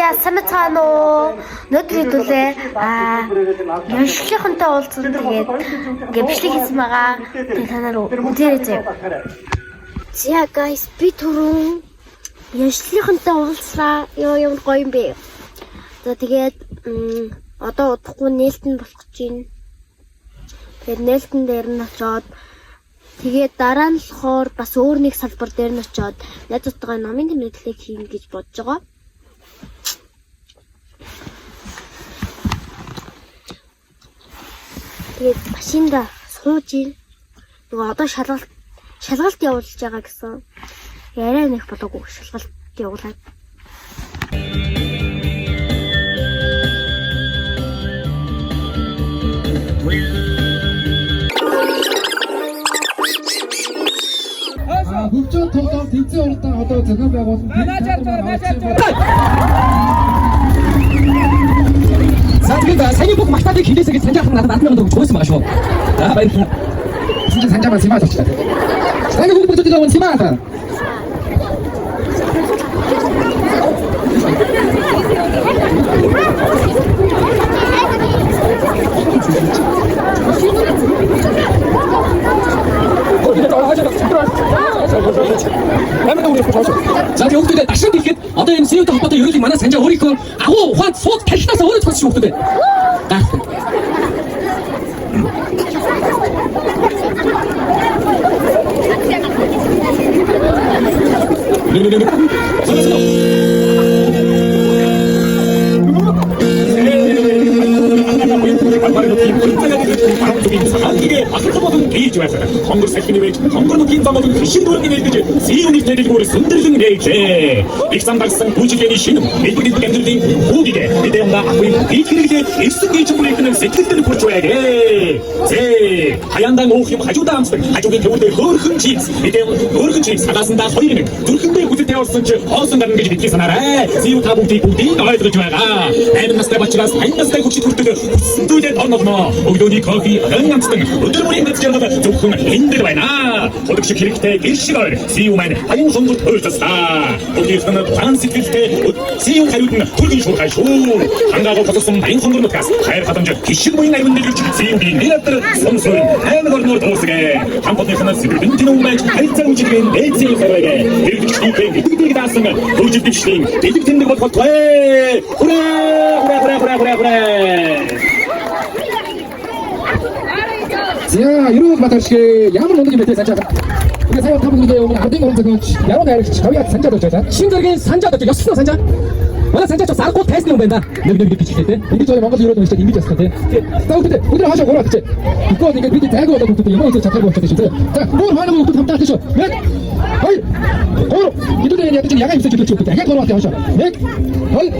Яа самцаано өнөөдөр хэдүүлээ Ёшлихонтой уулзсан тэгээд ингээ бичлэг хийсэн байгаа. Тэгээд та нар үзээрэй заяа. За guys би түрүүн Ёшлихонтой уулзлаа. Юу гоё юм бэ. За тэгээд одоо удахгүй нээлтэн болох гэж байна. Тэгээд нээлтэн дээр нь очоод тэгээд дараа нь болохоор бас өөр нэг салбар дээр нь очоод найзуудтайгаа номын тэмдэглэлийг хийн гэж бодож байгаа. Тэгээд машинда сууж ийн. Нөгөө одоо шалгалт явуулж байгаа гэсэн. Яриа нэх болоогүй шалгалт явуулаад. Хөгжөө тоглоом тэнцээ урдаа одоо зохион байгуулсан. За тэгээд саний бүх мартаадыг хилээсээ гэж санжаахан надад 10,000 төгрөг өгсөн байгаа шүү. За баярлалаа. Синж санжаамаа симаа болчихлаа. Саний бүх бүтээл авсан симаа та. За тэгээд хүүхдүүд дашин гэхэд одоо энэ СУ-тэй холбоотой ерөнхий манай санжаа өөрийнхөө агуу ухаанд сууд талхнаас өөрөө тусч хүүхдүүд. 이게 아슬터보든 게이지와서 헝그르 새끼니웨이 헝그르도 긴장어든 신도르기 내리지 시운이 내리고를 손들든 내게 익상달성 부지견이 신음 밀부린 땡들린 호기게 이대용나 아구인 이키르게 일승기 정부에 끄는 새끼들을 고쳐야게 제 하얀당 오힘 가져다 암스 가족의 겨울대 허흔집 이대용 허흔집 사가쓴다 허이는 둘흔대 구슬태웠은지 허쓴다는 게 믿기서 나라 시우 타봉띠 봉띠 너희들 좋아가 애는 나스대 받치라 사인나스대 국시 툴뜨그 순두대 넌너너 오이도니 거기 런양스등 어들머리 맺지않아다 조금 힘들어봐이나 호득시 키르키테 일시걸 시우만 하용성도 털졌다 거기에서는 반시키르테 시우 가요든 돌긴 쇼가쇼 한가고 가졌음 마인 성도는 가스 가열 하던지 기시모인 나이분들 시우비 니라들 성술 해너거리노 도스게 한번에서는 스비든 디노우만 발자 우지된 내지의 서로에게 이렇게 시우페 미드기기 다쓰면 도집립시딩 디집팀들 것 돼 그래 자, 이런 마타시 야물 오는 집에 산자. 우리 사용 타분들이 오면 안 되는 거는 야로 가야 저희가 산자도 저자. 신들긴 산자도 여수도 산자. 워낙 산자 저 싸고 테스트 온다. 너희들 비치실 때 이게 저희 뭔가 이러도 있어 이미 졌을 때. 자, 근데 우리가 하셔 보라 그때. 이거 이게 밑에 대고 오다 그때 이거 잘 타고 왔을 때. 자, 뭘 하는 거 담다 드셔. 네. 어이. 이들이 얘기하듯이 야가 있어 주도 그때 야가 걸어왔대 하셔. 네. 어이.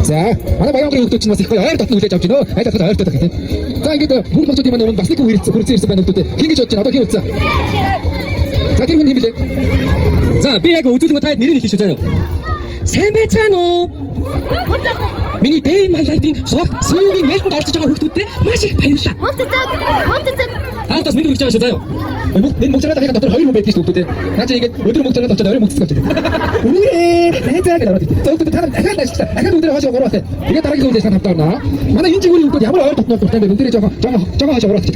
자, 하나 봐요. 그리고 또 지나서 거야. 딱 이제 잡지도. 아이다 그다 알다 그때. 자, 이게 또 우리 방송팀만 오면 마스크 위에서 그렇지 있을 때는 또 힘이 좋지. 나도 힘 없자. 자, 그리고 힘이 돼. 자, 비하고 우주등어 타입 미리니 기시잖아요. 세배차노 미니 데이 말라이팅 소 수육이 매일 날씨 저거 흙도때 맛이 발사 아따 민도 있잖아요. 내 목자라다 해가 너들 허리 못 뱉기 쏟도때 나중에 이게 어디로 목자라 너들 너를 못 쓰거든. 우리의 내자게 나라지. 저것도 다른 내가 나 진짜 내가 너들 하셔 걸어왔대. 이게 다르게 좋은 데서 답답나. 나는 인지 우리 또 야물 얼떡 넣고 근데 너들이 저거 하셔 걸어왔지.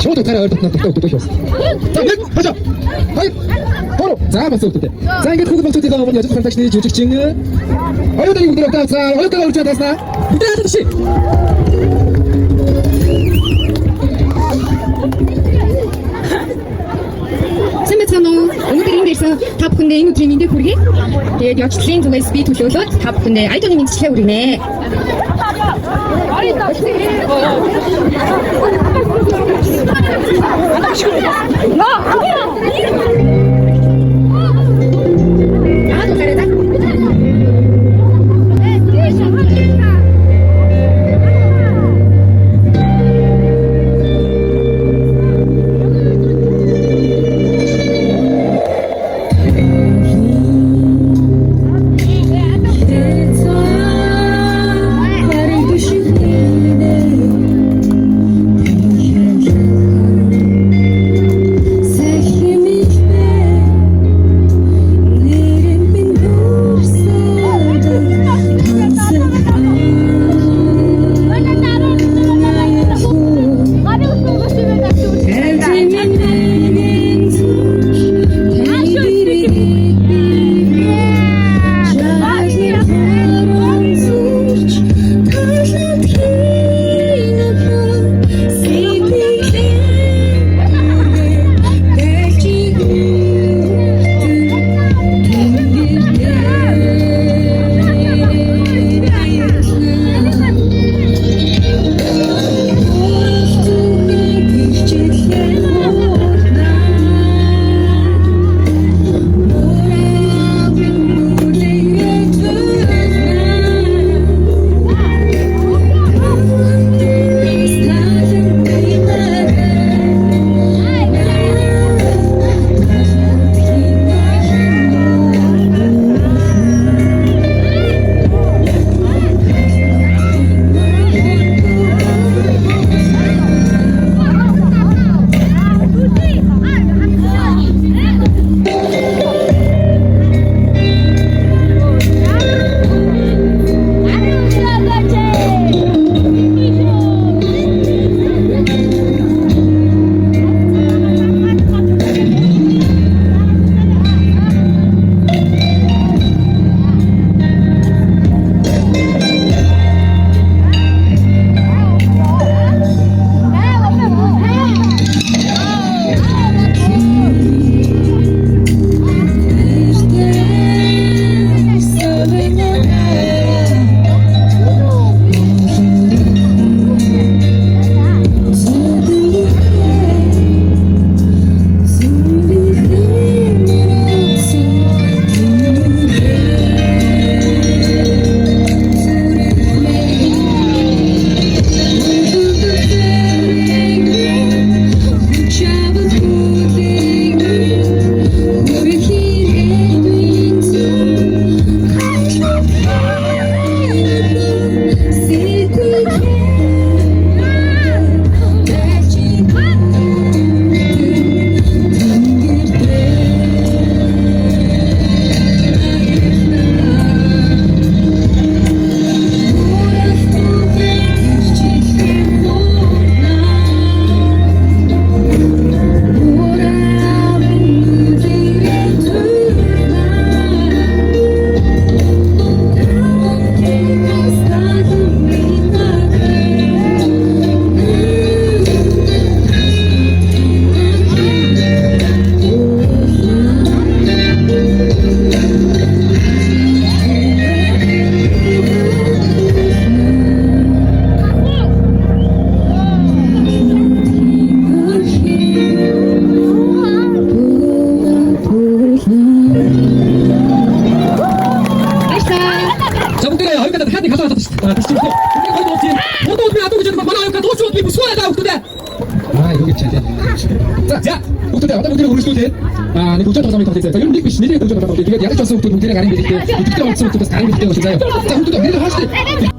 저것도 다른 얼떡 넣고 또 하셨어. 자, 넷 하자. 하이. 바로 자 봤어 그때. 자 이게 코드 방송대가 오면 여자 판타지니 주직증은 어여들이 우리가 가자 어여들가 올줄 알았나? 이때 아저씨. Сайн өнөөдөр энэ дээрсэн та бүхэндээ энэ өдрийн мэндийг хүргэе. Тэгээд явцлын түгээс би төлөөлөөд та бүхэндээ айдны мэндчлээ хүргэнэ. 드시죠. 우리 거기 없지. 모두 우리 아동 이제 많아요. 그러니까 도시 어디 무서워하다 우리들. 아 이거 참. 자, 우리들 어떤 분들이 우리 스토리. 아, 네 도착 도착이 더 됐어요. 자, 여러분들 미신이 도착 도착. 이게 약간 좀 분들이 가는 게 이렇게 이때 없으면 또 다른 게 되고 싶어요. 자, 우리도 미리 하시죠.